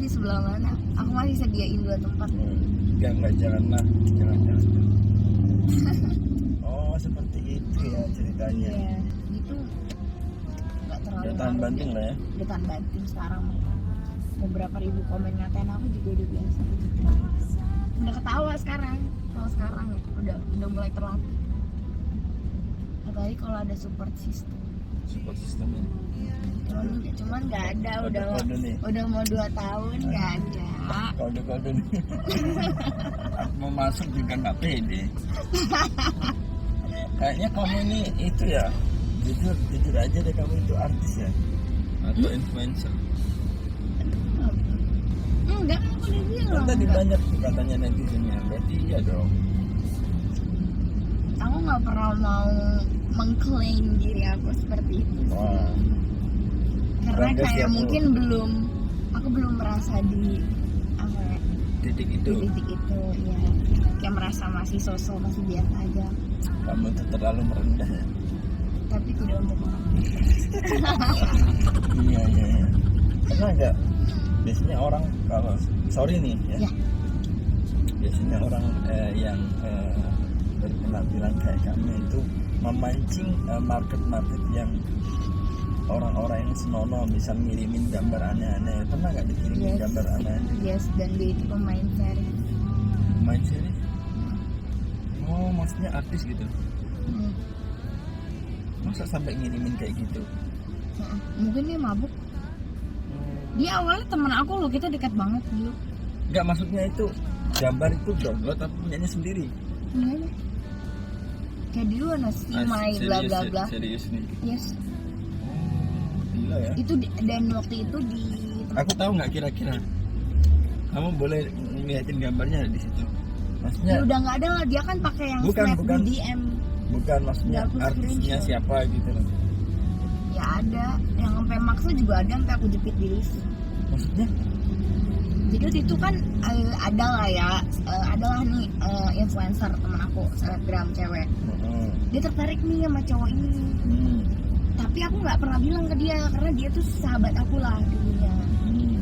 di sebelah mana. Aku masih sediain 2 tempat. Enggak, jangan. Oh, seperti itu ya ceritanya. Iya, itu nggak terlalu. Udah tahan banting lah ya. Udah tahan banting sekarang. Beberapa ribu komen ngatain aku juga udah biasa. Udah ketawa sekarang. Kalau sekarang udah mulai terlatih. Apalagi kalau ada support system. Support sistemnya. Cuman nggak ada. Kode-kode nih. Udah mau 2 tahun nggak ada. Kode-kode nih. Aku mau masuk juga nggak pede. Kayaknya kamu ini itu ya, jujur aja deh, kamu itu artis ya atau influencer? Enggak, aku udah bilang. Kan tadi banyak tuh katanya netizennya, berarti iya dong. Aku nggak pernah mau mengklaim diri aku seperti itu. Wah. Karena Bangga sih kayak aku. mungkin aku belum merasa di apa ya, Titik di itu, titik itu ya, kayak merasa masih sosok masih biasa aja, kamu itu terlalu merendah ya. tapi tidak untuk orang. Iya. Karena enggak, biasanya orang kalau sorry nih ya. Ya. Biasanya orang yang berpenampilan kayak kamu itu memancing market yang orang-orang yang senonoh, misal ngirimin gambar aneh-aneh. Pernah nggak dikirimin Yes. gambar aneh-aneh? Yes, dan dia itu pemain seri. Main series? Oh, maksudnya artis gitu? Masa sampai ngirimin kayak gitu? Mungkin dia mabuk. Dia awalnya teman aku loh, kita dekat banget dulu. Nggak, maksudnya itu gambar itu download tapi punyanya sendiri? Gimana? Kayak dulu si my bla bla bla. Serius nih? Yes. Gila ya. Itu dan waktu itu di Aku tahu nggak kira-kira kamu boleh ngeliatin gambarnya di situ? Maksudnya ya udah nggak ada lah, dia kan pakai yang Bukan, snap bukan. BDM. bukan, maksudnya Nggak, aku artisnya screenshot. siapa gitu loh. Ya ada, yang sampai maksa juga ada, sampai aku jepit di list. Maksudnya? Jadi waktu itu kan ada lah ya, adalah nih influencer temen aku, selebgram cewek. Dia tertarik nih sama cowok ini. Tapi aku nggak pernah bilang ke dia karena dia tuh sahabat aku lah dulunya.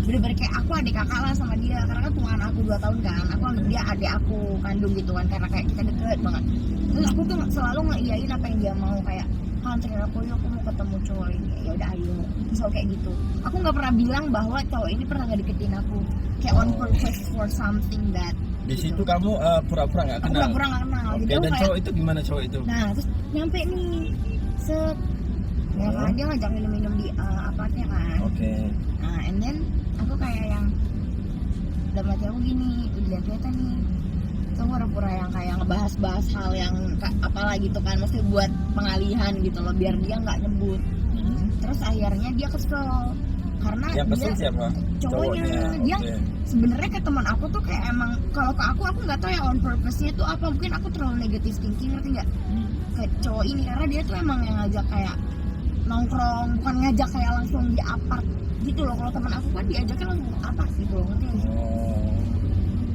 Bener-bener kayak aku adik kakak lah sama dia, karena kan tuan aku 2 tahun kan. Aku anggap dia adik aku kandung gitu kan, karena kayak kita deket banget. Terus aku tuh selalu ngeiyain apa yang dia mau, kayak anterin aku yuk, aku mau ketemu cowok ini. Ya udah ayo, so kayak gitu. Aku nggak pernah bilang bahwa cowok ini pernah ngedeketin aku, kayak on purpose for something that. Di situ kamu pura-pura nggak Aku kenal? pura-pura nggak kenal. Oke, Jadi aku dan kayak, cowok itu gimana cowok itu? nah terus nyampe nih, set. Ya kan dia ngajak minum-minum di apartnya kan. Oke. Nah, and then aku kayak yang dalam hati aku gini, lihat-lihatan nih. Terus aku pura-pura yang kayak ngebahas-bahas hal yang apalah gitu kan, mesti buat pengalihan gitu loh, biar dia nggak nyebut. Terus akhirnya dia kesel karena Yang dia kesel siapa? cowoknya. Dia Oke. sebenarnya ke teman aku tuh kayak emang, kalau ke aku nggak tahu ya on purpose-nya tuh apa, mungkin aku terlalu negative thinking, ngerti nggak? Ke cowok ini karena dia tuh emang yang ngajak kayak nongkrong, bukan ngajak kayak langsung di apart gitu loh. Kalau teman aku kan diajaknya langsung ke apart gitu loh, ngerti nggak sih?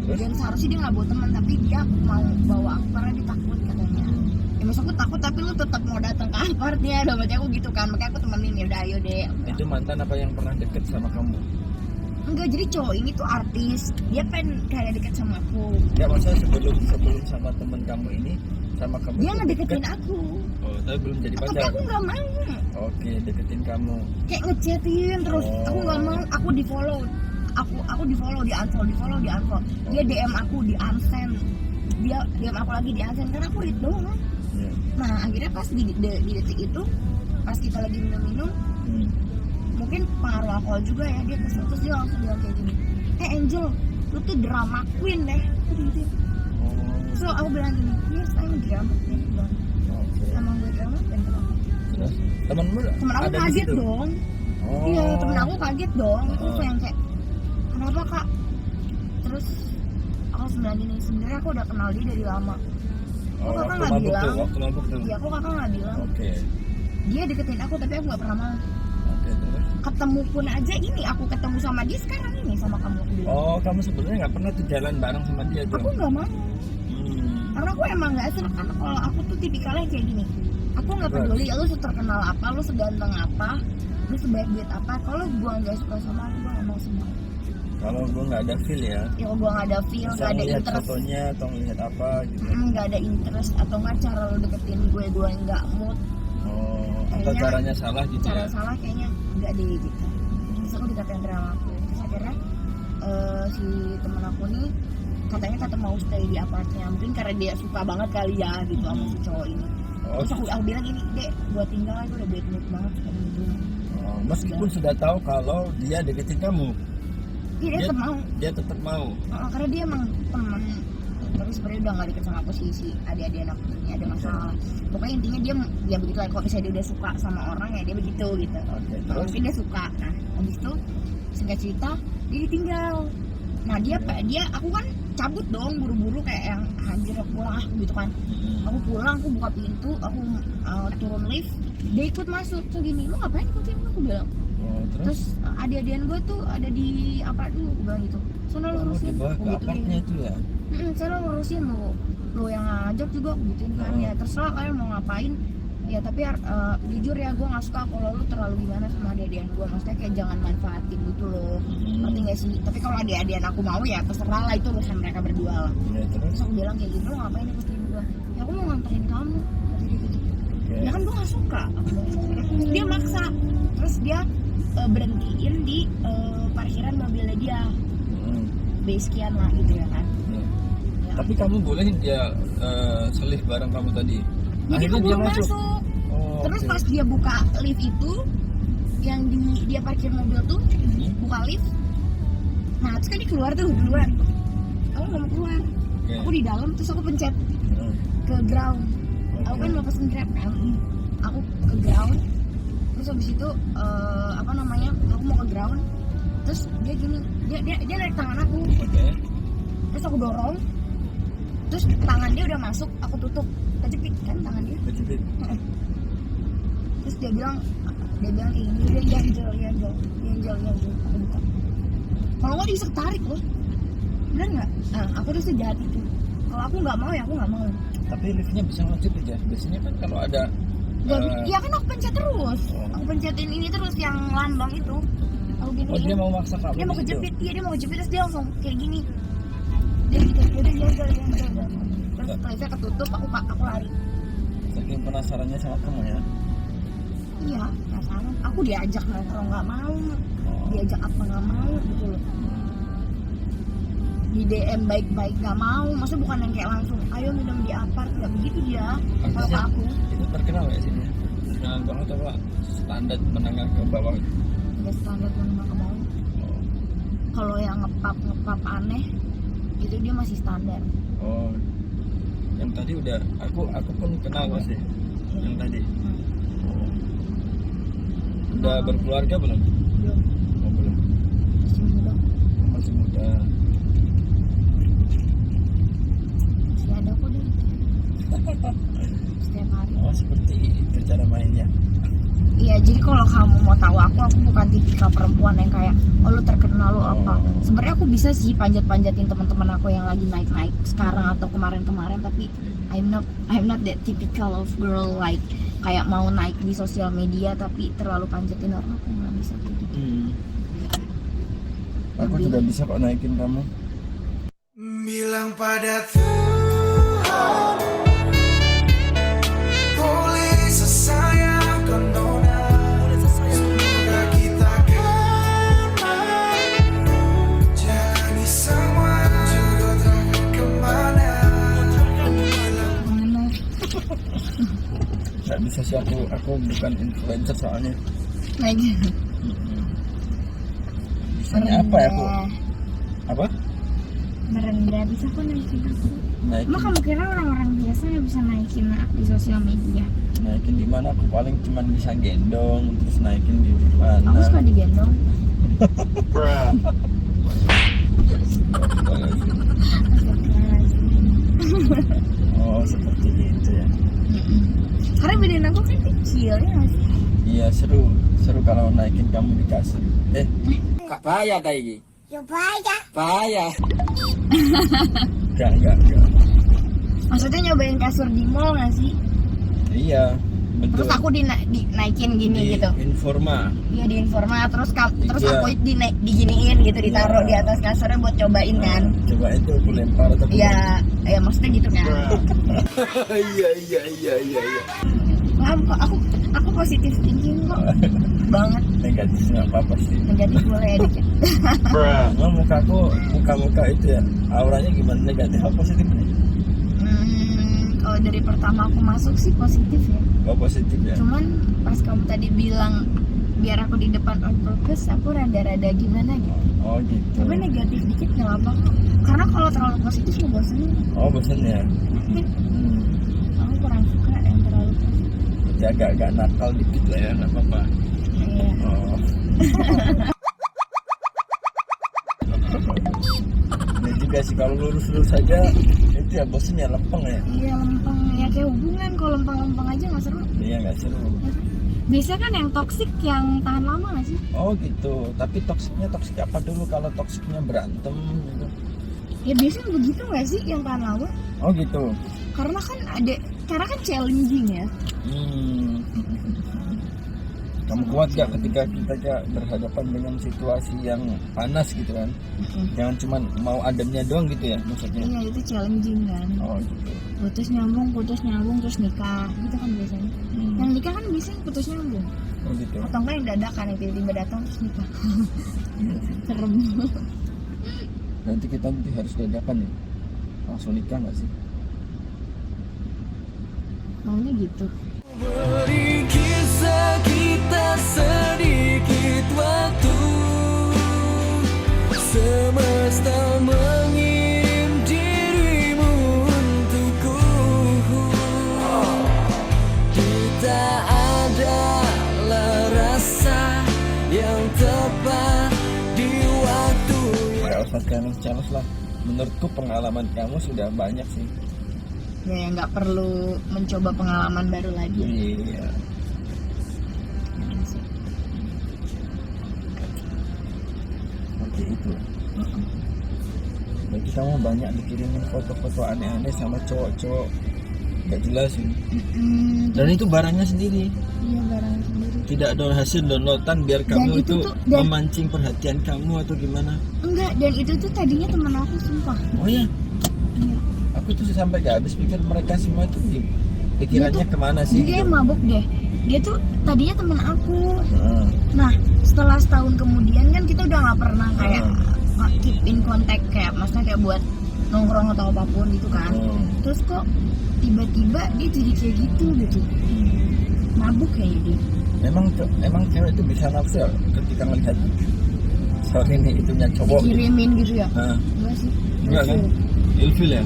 Terus? Dan seharusnya dia nggak bawa teman, tapi dia mau bawa aku karena dia takut katanya. Ya maksud aku takut tapi lu tetap mau datang ke apartnya, udah baca aku gitu kan, makanya aku temenin, ya udah ayo deh. Itu mantan apa yang pernah deket sama kamu? Enggak, jadi cowok ini tuh artis, dia pengen kayak deket sama aku. Enggak, maksudnya sebelum sama temen kamu ini sama kamu Dia itu ngedeketin deket? aku, Oh, tapi belum jadi tapi pacar. aku nggak mau. Oke, deketin kamu. Kayak ngechatin terus, aku nggak mau, aku di follow, aku di follow, di unfollow. Dia DM aku, di unsend, dia DM aku lagi, di unsend, karena aku read doang. Iya. Nah akhirnya pas di detik itu, pas kita lagi minum, mungkin pengaruh alkohol juga ya, dia kesel, terus dia langsung bilang kayak gini, Angel, lu tuh drama queen deh, gitu. So aku bilang gini, yes I'm drama queen. Oke. Emang gue drama queen, kenapa? Terus temenmu Temen aku ada di kaget situ? dong. Oh. Iya, temen aku kaget dong. Terus yang kayak, kenapa kak? Terus aku bilang gini, sebenarnya aku udah kenal dia dari lama. Kok kakak waktu nggak mabuk bilang? tuh, waktu mabuk tuh. Iya, kok kakak nggak bilang? Oke. Dia deketin aku tapi aku nggak pernah mau. Oke, terus? Ketemu pun aja ini, aku ketemu sama dia sekarang ini sama kamu dulu. Oh, kamu sebenarnya nggak pernah tuh jalan bareng sama dia tuh? Aku nggak mau. Karena aku emang nggak serak, karena kalau aku tuh tipikalnya kayak gini. Aku nggak peduli lu seterkenal apa, lu seganteng apa, lu sebaik duit apa. Kalau gua nggak suka sama lu, gua nggak mau sama lu. Kalau gue nggak ada feel ya, Ya gue nggak ada feel, misal nggak ada lihat interest, fotonya atau lihat apa gitu. nggak ada interest atau nggak cara lo deketin gue nggak mood, Oh, atau Kayaknya caranya salah gitu cara ya. salah kayaknya nggak deh gitu. Terus aku dikatain drama aku, terus akhirnya si temen aku nih katanya mau stay di apartnya, mungkin karena dia suka banget kali ya gitu sama si cowok ini. Oh, Terus aku bilang gini, dek buat tinggal aja udah bad mood banget kayak gitu. oh, meskipun sudah tahu kalau dia deketin kamu, Iya dia tetap mau. dia tetap mau. Karena dia emang teman, tapi sebenarnya udah nggak deket sama aku si adik-adik anak ini ada masalah. Pokoknya intinya dia begitu lah. Kalau misalnya dia udah suka sama orang ya dia begitu gitu. Oke, Nah, terus mungkin dia suka. Nah habis itu singkat cerita dia ditinggal. Nah dia aku kan cabut dong buru-buru kayak yang anjir aku pulang gitu kan. Aku pulang, aku buka pintu, aku turun lift, dia ikut masuk. So gini, lu ngapain ikutin aku bilang. oh, Terus adik-adian gue tuh ada di apa dulu, gue bilang gitu. Soalnya lu kamu urusin, dibawa ke aku gituin. apartnya itu ya. Saya lo ngurusin lo yang ngajak juga aku gituin kan. Ya terserah kalian mau ngapain ya, tapi jujur ya gue nggak suka kalau lu terlalu gimana sama adik-adian gue, maksudnya kayak jangan manfaatin gitu loh, ngerti nggak sih? Tapi kalau adik-adian aku mau ya terserah lah, itu urusan mereka berdua lah. Ya, terus Terus aku bilang kayak gitu, lo ngapain ikutin gue? Ya aku mau nganterin kamu, kata dia gitu. Ya kan gue nggak suka, aku bilang. Terus dia maksa, terus dia berhentiin di parkiran mobilnya dia, base sekian lah gitu ya kan. Ya. Tapi kamu boleh dia selih bareng kamu tadi. Jadi Akhirnya aku dia belum masuk. Oh, Terus oke. pas dia buka lift itu, yang dia parkir mobil tuh, buka lift. Nah terus kan dia keluar tuh duluan. Aku nggak mau keluar. Oke. Aku di dalam, terus aku pencet Hmm. ke ground. Aku kan mau pesen Grab kan. Aku ke ground. Terus habis itu apa namanya? Aku mau ke ground. Terus dia gini, dia naik tangan aku. Oke. Terus aku dorong. Terus tangan dia udah masuk, aku tutup. Kejepit kan tangan dia. Kejepit. Terus dia bilang kayak gini, dia Angel. Aku buka. Kalau nggak dia bisa tarik loh, bener nggak? Nah aku tuh sejahat itu. Kalau aku nggak mau ya aku nggak mau. Tapi liftnya bisa ngejepit ya. Biasanya kan kalau ada Iya kan aku pencet terus. Aku pencetin ini terus yang lambang itu. Aku gini. oh, dia mau maksa kamu. Dia mau di situ? kejepit, iya dia mau kejepit, terus dia langsung kayak gini. Dia gitu, udah Angel. Terus liftnya ketutup, aku lari. Saking penasarannya sama kamu ya. Iya, penasaran. Aku diajak nongkrong nggak mau, diajak apa nggak mau gitu loh. Di DM baik-baik nggak mau, maksudnya bukan yang kayak langsung ayo minum di apart, nggak begitu dia. Kalau ke aku Itu terkenal ya sini. Terkenal banget apa? Standar menengah ke bawah. nggak standar menengah ke bawah. Kalau yang ngepap aneh itu dia masih standar. Oh, yang tadi udah aku pun kenal masih. Yang tadi. Oh. Udah berkeluarga belum? Belum, Oh, belum. masih muda, Masih muda. masih ada kok dia. Setiap hari. Oh, seperti itu cara mainnya. Iya, jadi kalau kamu mau tahu aku bukan tipikal perempuan yang kayak oh lu terkenal lu apa. Sebenarnya aku bisa sih panjat-panjatin teman-teman aku yang lagi naik-naik sekarang atau kemarin-kemarin, tapi I'm not that typical of girl like kayak mau naik di sosial media tapi terlalu panjatin orang, aku nggak bisa kayak gitu. Aku juga bisa kok naikin kamu. Bilang pada Tuhan, boleh sesayang nona, semoga kita kan jalani semua juga takkan kemana. Mana? Gak bisa sih, aku bukan influencer soalnya. Naik. Bisanya apa ya aku? Apa? Merendah bisa kok naikin aku. Naikin. Emang kamu kira orang-orang biasa nggak bisa naikin aku di sosial media? Naikin di mana? Aku paling cuman bisa gendong, terus naikin di mana? Aku suka digendong. Oh, seperti itu ya. Karena badan aku kan kecil ya nggak sih? Iya, seru kalau naikin kamu di kasur. Kak bahaya kayak gini. Ya banyak. Bahaya. Enggak. Maksudnya nyobain kasur di mall nggak sih? Iya, Terus aku dinaikin gini di gitu. Informa. Iya di Informa terus terus Iya. aku diginiin gitu, ditaruh Iya. di atas kasurnya buat cobain kan. Coba itu aku lempar atau Iya, ya maksudnya gitu kan. Iya. Paham kok, aku positif thinking kok. Banget. Negatif nggak apa-apa sih. Negatif boleh ya dikit. Nah, muka itu ya, auranya gimana, negatif apa positif nih? Kalau dari pertama aku masuk sih positif ya. Oh positif ya. Cuman pas kamu tadi bilang biar aku di depan on purpose, aku rada-rada gimana gitu. Oh gitu. Tapi negatif dikit nggak apa kok. Karena kalau terlalu positif ngebosenin. Oh bosan ya. Aku kurang suka yang terlalu positif. Ya agak nakal dikit lah ya, nggak apa-apa. Iya. Oh. Ini juga sih kalau lurus-lurus saja itu ya bosan ya, lempeng ya. Iya lempeng ya, kayak hubungan kalau lempeng-lempeng aja nggak seru. Iya nggak seru. Biasanya kan yang toksik yang tahan lama nggak sih? Oh gitu. Tapi toksiknya toksik apa dulu? Kalau toksiknya berantem gitu. Ya biasanya begitu nggak sih yang tahan lama? Oh gitu. Karena kan challenging ya. Kamu kuat gak ketika kita berhadapan dengan situasi yang panas gitu kan? Jangan cuma mau ademnya doang gitu ya maksudnya? Iya itu challenging kan. Oh gitu. Putus nyambung terus nikah gitu kan biasanya. Yang nikah kan biasanya putus nyambung. Oh gitu. Atau enggak yang dadakan yang tiba-tiba datang terus nikah. Serem. Nanti kita harus dadakan ya. Langsung nikah gak sih? Maunya gitu. Beri kisah kita sedikit waktu, semesta mengirim dirimu untukku. Kita adalah rasa yang tepat di waktu. Gak usah challenge lah. Menurutku pengalaman kamu sudah banyak sih. Ya nggak perlu mencoba pengalaman baru lagi. Iya. Seperti itu. Dan kita mau banyak dikirimin foto-foto aneh-aneh sama cowok-cowok gak jelas sih. Dan itu barangnya sendiri. Iya barang sendiri. Tidak ada hasil downloadan biar kamu itu itu tuh, dan- memancing perhatian kamu atau gimana. Enggak, dan itu tuh tadinya teman aku sumpah. Oh ya, Iya. aku tuh sampai gak habis pikir mereka semua itu pikirannya Dia tuh- kemana sih Dia gitu. mabuk deh. Dia tuh tadinya teman aku. Heeh. Nah, setelah setahun kemudian kan kita udah nggak pernah kayak keep in contact, kayak maksudnya kayak buat nongkrong atau apapun gitu kan. Terus kok tiba-tiba dia jadi kayak gitu. Mabuk kayaknya dia. Emang cewek itu bisa nafsu ya ketika melihat soal ini itunya cowok gitu. Dikirimin gitu ya. Nah, Enggak sih. enggak kan? Ilfil ya?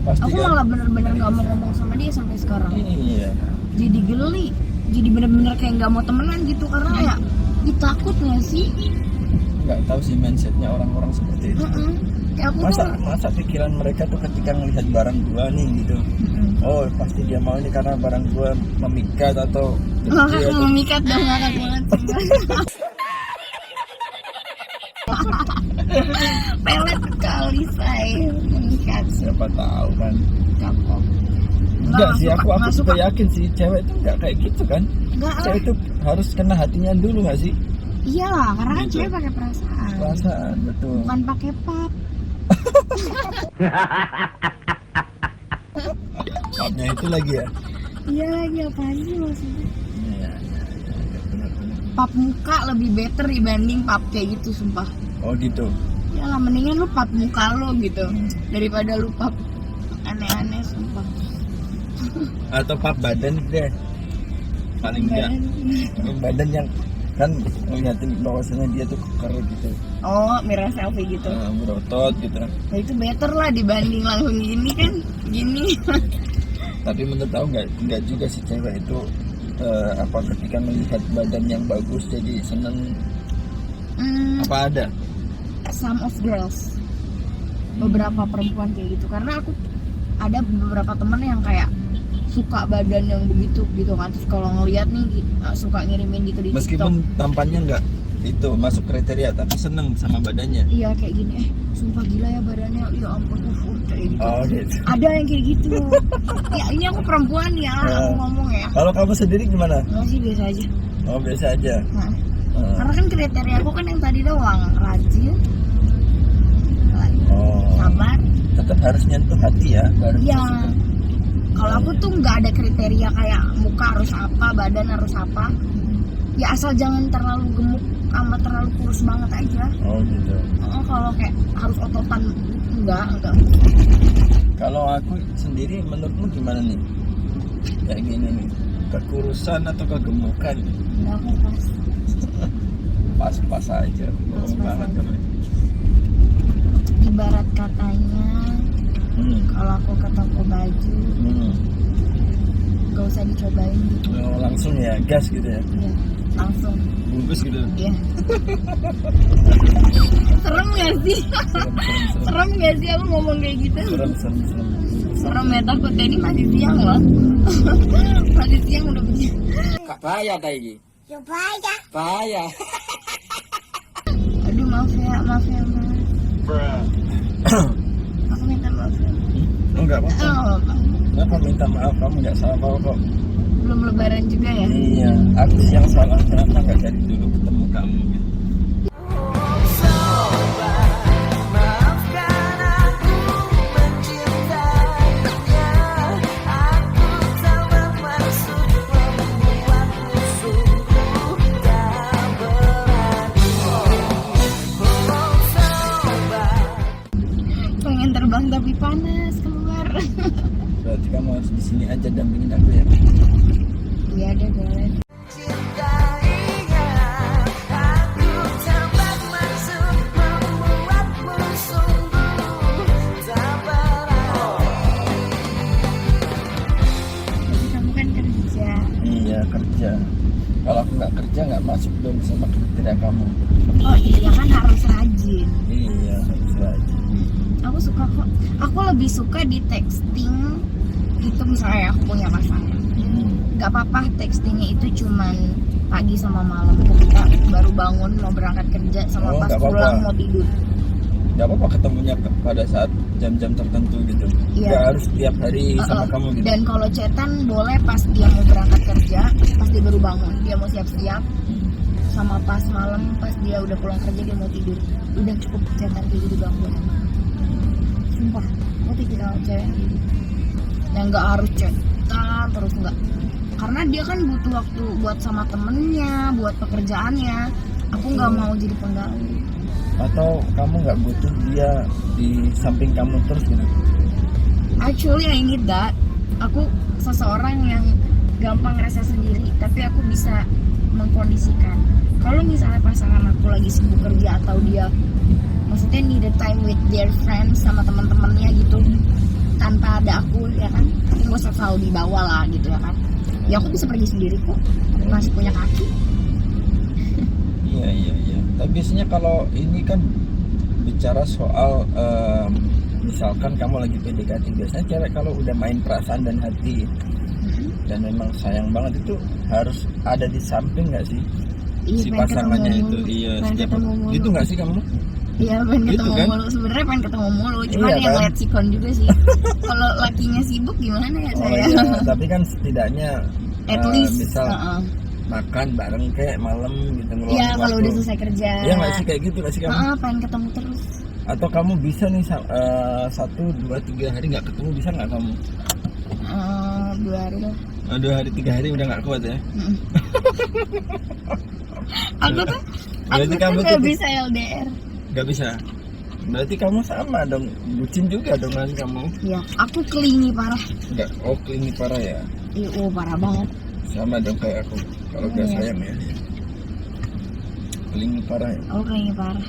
Pasti Aku kan? malah bener-bener gak mau ngomong sama dia sampai sekarang. Iya. Jadi geli, jadi bener-bener kayak gak mau temenan gitu. Karena kayak takut gak sih? Nggak tahu sih mindsetnya orang-orang seperti itu. Kayak aku Masa pikiran mereka tuh ketika melihat barang gua nih gitu. Oh pasti dia mau ini karena barang gua memikat atau gede atau memikat dong banget banget. Pelet kali saya memikat. siapa tahu kan. Kapok. Enggak sih, aku nggak juga yakin sih cewek itu nggak kayak gitu kan. Enggak lah. Cewek itu harus kena hatinya dulu nggak sih? Iyalah, karena kan Gitu. cewek pakai perasaan. Perasaan betul. Bukan pakai pap. Papnya itu lagi ya. Iya lagi apaan sih maksudnya? Iya, benar-benar. Pap muka lebih better dibanding pap kayak gitu sumpah. Oh gitu. Yalah mendingan lu pap muka lo gitu daripada lu pap aneh-aneh sumpah. Atau pap badan deh. Paling enggak badan yang kan ngeliatin bahwasanya dia tuh keker gitu. Oh, mirror selfie gitu. Berotot gitu. Nah itu better lah dibanding langsung gini kan. Gini. Tapi menurut tahu nggak juga sih cewek itu apa ketika melihat badan yang bagus jadi seneng. Apa ada? Some of girls, beberapa perempuan kayak gitu. Karena aku ada beberapa temen yang kayak suka badan yang begitu gitu kan. Terus kalau ngeliat nih suka ngirimin gitu di TikTok. Meskipun tampannya nggak itu masuk kriteria tapi seneng sama badannya. Iya kayak gini, sumpah gila ya badannya, ya ampun, kayak gitu. Oh gitu. Ada yang kayak gitu. Ya ini aku perempuan ya, aku ngomong ya. Kalau kamu sendiri gimana? Enggak sih, biasa aja. Oh biasa aja. Nah, karena kan kriteria aku kan yang tadi doang, rajin, Oh. sabar. Tetap harus nyentuh hati ya baru bisa Iya. suka. Kalau aku tuh nggak ada kriteria kayak muka harus apa, badan harus apa. Ya asal jangan terlalu gemuk sama terlalu kurus banget aja. Oh gitu. Kalau kayak harus ototan enggak. Kalau aku sendiri menurutmu gimana nih? Kayak gini nih, kekurusan atau kegemukan? Enggak, aku pas. Pas-pas aja. Bohong Pas-pas banget aja. kamu. Ibarat katanya kalau aku ke toko baju gak usah dicobain gitu. Oh, langsung ya, gas gitu ya. Iya, langsung. Bungkus gitu. Iya. Serem gak sih? Serem gak sih aku ngomong kayak gitu? Serem. Serem ya, takutnya ini masih siang loh. Masih siang udah begini. Kak bahaya ta iki. Ya bahaya. Bahaya. Aduh maaf ya mas. Aku minta maaf ya. Enggak apa-apa. Oh, Kenapa minta maaf, kamu nggak salah apa kok. belum lebaran juga ya? Iya, aku sih yang salah kenapa nggak dari dulu ketemu kamu gitu. Pengen terbang tapi panas keluar. Berarti kamu harus di sini aja dampingin aku ya. Iya deh boleh. Tapi kamu kan kerja. Iya kerja. Kalau aku nggak kerja nggak masuk dong sama kriteria kamu. Oh iya kan harus rajin. Iya harus aja. Aku suka kok. Aku lebih suka di texting gitu, misalnya aku punya pasangan. Gak apa-apa textingnya itu cuman pagi sama malam ketika baru bangun mau berangkat kerja sama Oh, pas nggak pulang apa-apa. mau tidur. Nggak apa-apa ketemunya pada saat jam-jam tertentu gitu. Iya. Nggak harus tiap hari sama kamu gitu. Dan kalau chatan boleh pas dia mau berangkat kerja, pas dia baru bangun, dia mau siap-siap, sama pas malam pas dia udah pulang kerja dia mau tidur. Udah cukup chatan kayak gitu doang buat aku. Sumpah, aku tipikal cewek yang gitu. Yang nggak harus chatan terus nggak. Karena dia kan butuh waktu buat sama temennya, buat pekerjaannya. Aku nggak mau jadi pengganggu. Atau kamu nggak butuh dia di samping kamu terus gitu. Actually I need that. Aku seseorang yang gampang ngerasa sendiri, tapi aku bisa mengkondisikan. Kalau misalnya pasangan aku lagi sibuk kerja atau dia maksudnya need a time with their friends sama teman-temannya gitu, tanpa ada aku ya kan, nggak usah selalu dibawa lah gitu ya kan. Ya aku bisa pergi sendiri kok, masih punya kaki. Iya. Tapi biasanya kalau ini kan bicara soal misalkan kamu lagi PDKT, biasanya cewek kalau udah main perasaan dan hati dan memang sayang banget itu harus ada di samping nggak sih Iya, si pengen pasangannya ketemu itu. mulu. Iya, Pengen setiap ketemu mulu. gitu nggak sih kamu? Iya pengen Gitu ketemu kan? mulu, sebenarnya pengen ketemu mulu, cuman Iya yang kan? lihat sikon juga sih. Kalau lakinya sibuk gimana ya Oh saya? iya, tapi kan setidaknya At least, misal heeh. makan bareng kayak malam gitu ngeluangin Iya kalau waktu. udah selesai kerja. Iya nggak sih kayak gitu nggak sih kamu? Pengen ketemu terus. Atau kamu bisa nih 1, 2, 3 hari nggak ketemu, bisa nggak kamu? 2 hari lah. 2 hari 3 hari udah nggak kuat ya? Aku tuh Berarti kamu nggak tuh- bisa LDR. Nggak bisa. Berarti kamu sama dong, bucin juga dong kan kamu? Iya, aku kelingi parah. Nggak, ini parah ya. Iya, parah banget. Sama dong kayak aku. Kalau Oh, nggak iya. sayang ya. Kelingi parah ya. Aku kelingi parah.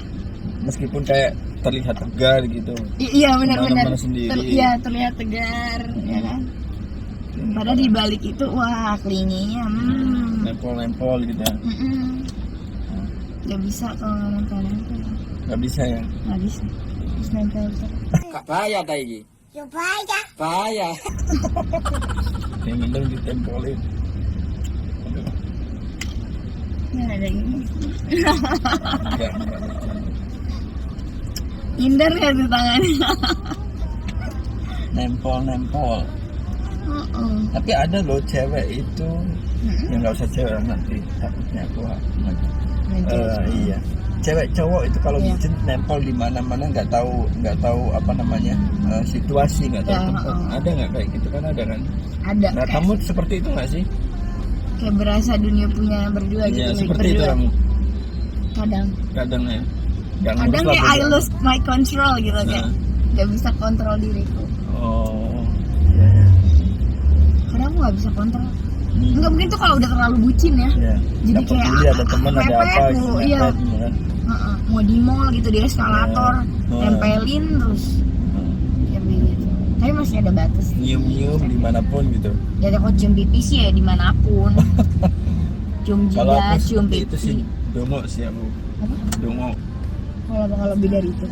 Meskipun kayak terlihat tegar gitu. Iya benar-benar. Kemana-mana sendiri. Iya terlihat tegar, ya kan. Padahal di balik itu wah kelinginya. Nempel-nempel gitu ya. Gak bisa kalau nggak nempel-nempel. Nggak bisa ya. Nggak bisa. Terus nempel terus. Kak bahaya ta iki. Ya bahaya. Bahaya. Pengen dong ditempelin. Aduh. Ya ada ini. Enggak. Indah ya tuh tangannya. Nempol. Tapi ada loh cewek itu yang nggak usah cewek nanti takutnya aku iya cewek cowok itu kalau Iya. bucin nempel di mana-mana nggak tahu apa namanya situasi nggak tahu tempat. Ada nggak kayak gitu kan ada kan? Ada. Nah kayak, kamu seperti itu nggak sih? kayak berasa dunia punya berdua gitu. Iya milik seperti itu berdua. kamu Kadang ya. Nggak kadang ngurus lah kayak I berdua. lose my control gitu kayak Nah. nggak bisa kontrol diriku. Oh iya. Kadang aku nggak bisa kontrol. Enggak mungkin tuh kalau udah terlalu bucin ya. Iya. Jadi Nggak kayak peduli ada teman ada mepet apa mulu, gitu, iya. mepet, kan? Mau di mall gitu di eskalator Iya. tempelin terus ya begitu. Tapi masih ada batas. Nyium dimanapun gitu. Jadi kalau cium pipi sih ya dimanapun. Cium Kalau jidat, aku cium seperti itu sih pipi. dongo sih aku. Apa? Dongo. Kalau lebih dari itu.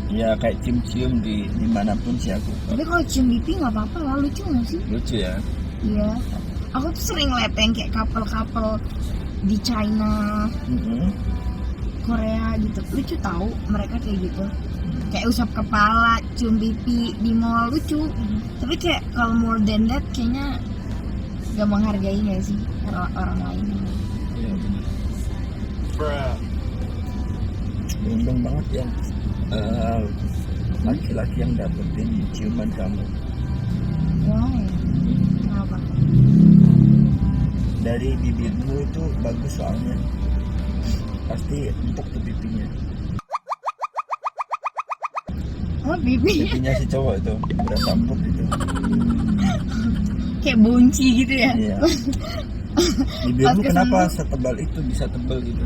Ya kayak cium-cium dimanapun sih aku. Tapi kalau cium pipi nggak apa-apa lah, lucu nggak sih? Lucu ya. Iya. Aku tuh sering liat yang kayak couple di China, Korea gitu. Lucu tahu mereka kayak gitu. Kayak usap kepala, cium pipi di mall lucu. Tapi kayak kalau more than that kayaknya gak menghargai nggak sih orang lain. Iya benar. Beruntung banget ya laki-laki yang dapetin ciuman kamu. Wow. Kenapa? Dari bibirmu itu bagus soalnya. Pasti empuk tuh pipinya. Oh pipi Pipinya si cowok itu berasa empuk itu. kayak bunci gitu ya? Iya. Bibirmu Pas kenapa kesana. setebal itu bisa tebal gitu?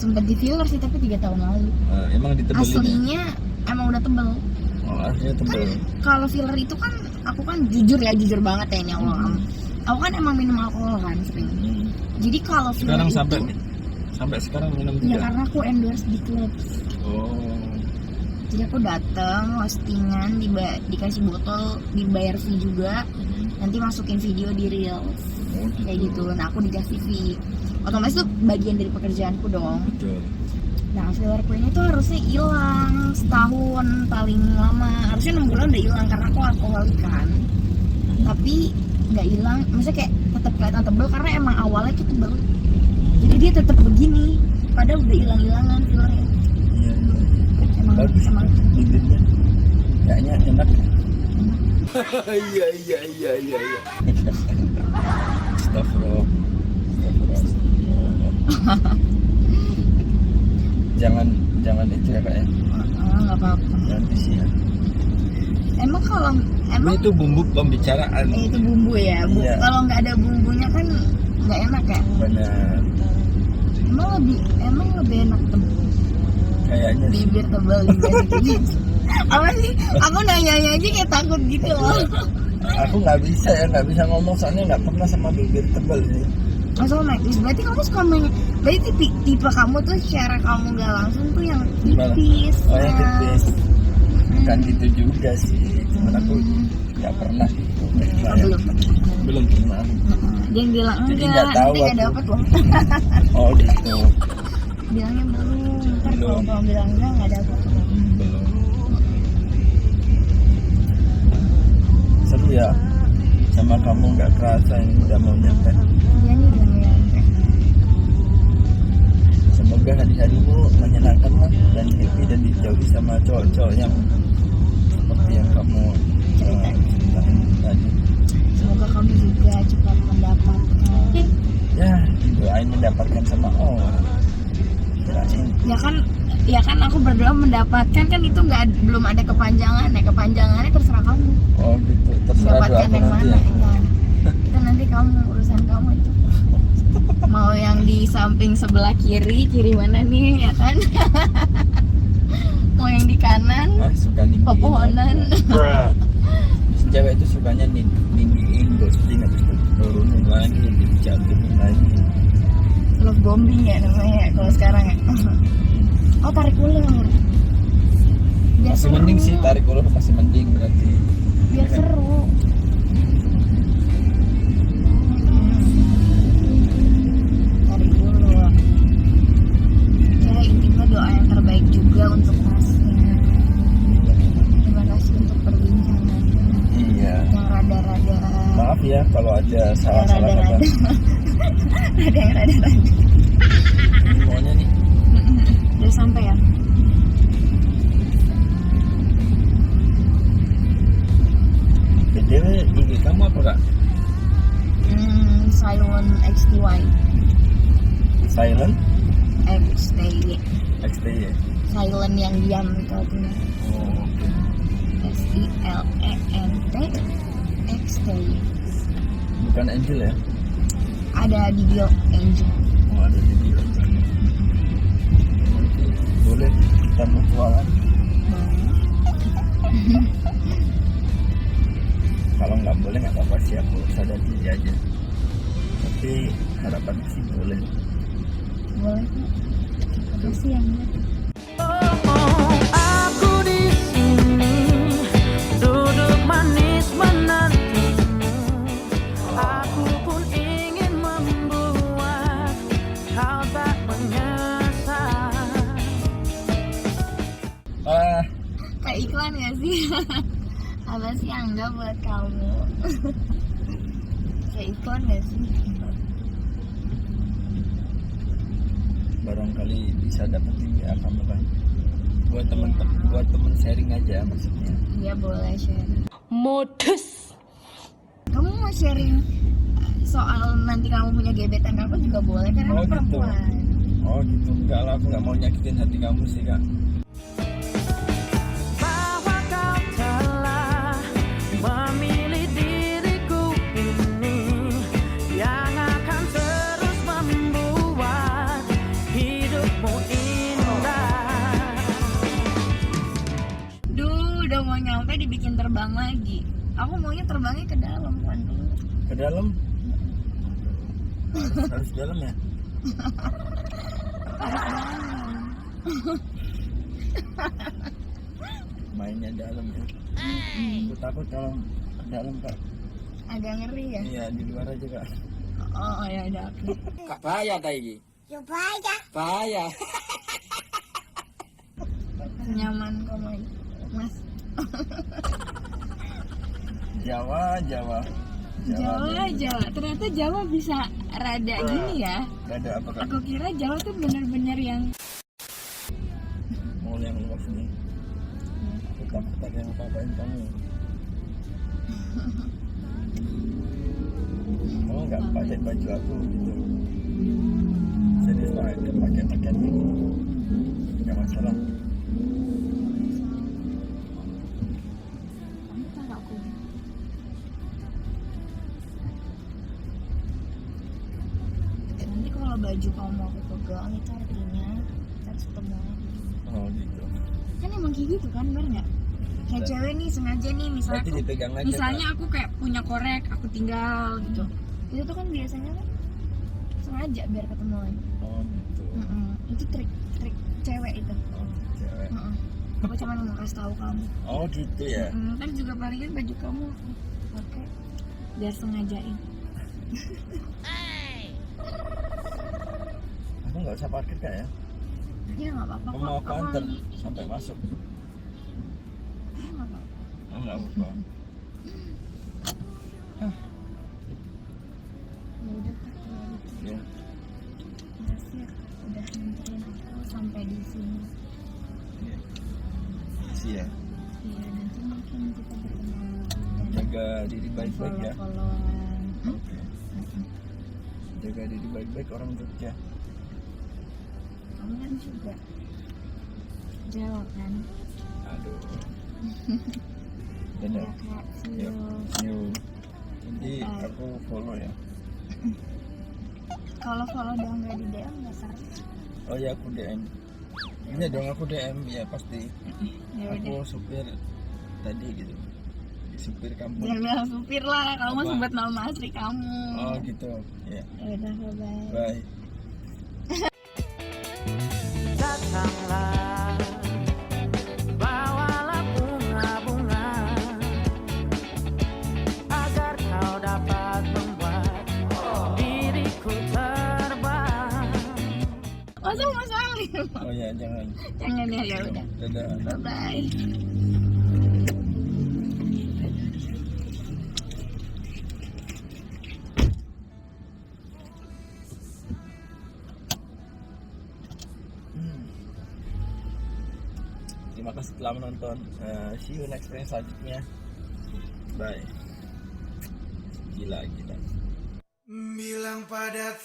Sempet di filler sih tapi 3 tahun lalu. Emang ditebelin ya? Aslinya emang udah tebel. Oh aslinya tebal. Kalau filler itu kan aku kan jujur banget ya ini Allah. Aku kan emang minum alkohol kan sering. Jadi kalau filler Sekarang itu sampai sekarang minum ya juga. karena aku endorse di klub. Oh. Jadi aku datang hostingan dikasih botol, dibayar fee juga. Nanti masukin video di reels kayak gitu. Nah aku dikasih fee. Otomatis itu bagian dari pekerjaanku dong. Betul. Nah fillerku ini tuh harusnya hilang setahun paling lama. Harusnya 6 bulan udah hilang karena aku alkoholik kan. Tapi nggak hilang, maksudnya kayak tetap kelihatan tebel karena emang awalnya tuh tebel. Jadi dia tetap begini, padahal udah hilang-hilangan fillernya. Iya. Emang Bagus emang bibirnya. Kayaknya enak. Iya. Astagfirullah. Jangan itu ya kak ya. nggak apa-apa. Jangan ya. Emang Ini itu bumbu pembicaraan. itu bumbu ya. Iya. Kalau nggak ada bumbunya kan nggak enak ya. Benar. Emang lebih enak tebel. Kayaknya sih. Bibir tebal gitu. Apa sih? Aku nanya aja kayak takut gitu loh. Aku nggak bisa ngomong soalnya nggak pernah sama bibir tebal sih. Masalah Max, berarti kamu suka berarti tipe kamu tuh secara kamu gak langsung tuh yang Gimana? tipis. Oh yang nah. tipis. Bukan gitu juga sih. Cuman aku nggak pernah. Belum pernah. Dia yang bilang Jadi enggak, nggak tahu nanti gak aku. dapet loh. Oh gitu. Bilangnya belum. Ntar kalau Belum. kamu bilang enggak gak dapet. Belum. Seru ya. Sama kamu nggak kerasa ini udah mau nyampe. Dia nih udah nyampe. Semoga hari-harimu menyenangkan lah dan happy dan dijauhi sama cowok-cowok yang seperti yang kamu ceritain tadi. Semoga kamu juga cepat mendapatkan. Ya, doain mendapatkan sama orang. Kirain. Ya kan aku berdoa mendapatkan kan itu belum ada kepanjangan ya. Kepanjangannya terserah kamu. Oh gitu, terserah doa Mendapatkan aku yang nanti mana ya. itu nanti kamu urusan kamu itu mau yang di samping sebelah kiri mana nih ya kan mau yang di kanan Suka ninggiin. pepohonan Cewek itu sukanya ninggiin, ghosting, habis itu turunin lagi, dijatuhin lagi. love bombing ya namanya kalau sekarang ya. Oh tarik ulur biar Masih seru. mending sih, tarik ulur masih mending berarti. Biar seru. ada yang rada-rada. Ini maunya nih. Udah sampai ya? BTW IG kamu apa kak? Silent XTY. Silent XTY. XTY. Silent yang diam itu artinya. Oh, oke. SILENT XTY. Bukan Angel ya? Ada di bio Angel. Oh, ada di bio. Oke, boleh kita mutualan. Kalau nggak boleh nggak apa-apa sih, aku sadar diri aja. Tapi harapan sih boleh. Boleh. Makasih ya Mbak. Aku di sini duduk manis menantimu. Aku pun ingin membuat kau tak menyesal. Kayak iklan gak sih? Apa sih Angga buat kamu? Kayak iklan gak sih? Barangkali bisa dapetin ya kamu kan. Buat temen sharing aja maksudnya. Iya boleh sharing. Modus. Kamu mau sharing soal nanti kamu punya gebetan aku juga boleh karena Oh, aku gitu. perempuan. Oh gitu, enggak lah, aku nggak mau nyakitin hati kamu sih kak. Bahwa kau telah memilih diriku ini yang akan terus membuat hidupmu indah. Duh, udah mau nyampe dibikin terbang lagi. Aku maunya terbangnya ke dalam bukan dulu. Ke dalam? Harus dalam ya? Mainnya dalam ya. Aku takut kalau ke dalam kak. Agak ngeri ya. Iya di luar aja kak. Oh ya udah oke. Kak bahaya ta iki? Ya bahaya. Bahaya. Nyaman kamu Mas. Jawa. Jawa. Ternyata Jawa bisa rada gini ya. Gak ada apa kak? Aku kira Jawa tuh bener-bener yang Mau yang luas nih. Aku takut ada yang apa-apain kamu. Mau nggak pakai baju aku gitu? Serius lah, pakai pakaian ini. Nggak masalah. kamu taruh aku. Nanti kalau baju kamu mau aku pegang itu artinya kita harus ketemu lagi. Oh gitu. Kan emang kayak gitu kan, bener nggak? Kayak cewek nih sengaja nih misalnya Nanti aku, dipegang aja. misalnya aku kayak punya korek aku tinggal gitu. Itu tuh kan biasanya kan sengaja biar ketemu lagi. Kak. Oh gitu. Itu trik cewek itu. Oh cewek. Aku cuma mau kasih tahu kamu. Oh gitu ya. Kan juga palingan baju kamu aku pakai biar sengajain. Aku nggak usah parkir kak ya. Ya nggak apa-apa Kamu mau aku antar lagi. sampai masuk. Ya, nggak apa-apa. Oh nggak apa-apa. Ya udah Kak, kalau gitu. Ya. Makasih ya, udah nganterin aku sampai di sini. Ya. Makasih ya. Iya, nanti mungkin kita bertemu lagi. Jaga diri baik-baik ya. Follow-followan. Oke. Jaga diri baik-baik orang Jogja. Kamu kan juga jawab kan? Aduh. Ya Dadah. Kak, see Yuk. you. See you. Nanti Bye. aku follow ya. Kalau follow doang nggak di DM nggak seru. Oh ya aku DM. Ini dong aku DM ya pasti. Ya udah. Aku supir tadi gitu. Supir kampung. Jangan bilang supir lah, kamu Apa? sebut nama asli kamu. Oh gitu. Ya. Ya udah, bye. Bye. Datanglah, bawalah bunga-bunga agar kau dapat membuat diriku terbang. Masa mau salim? Oh ya jangan. Jangan ya udah. Dadah. Bye bye. Terima kasih telah menonton. See you next time selanjutnya. Bye. Gila. Bilang pada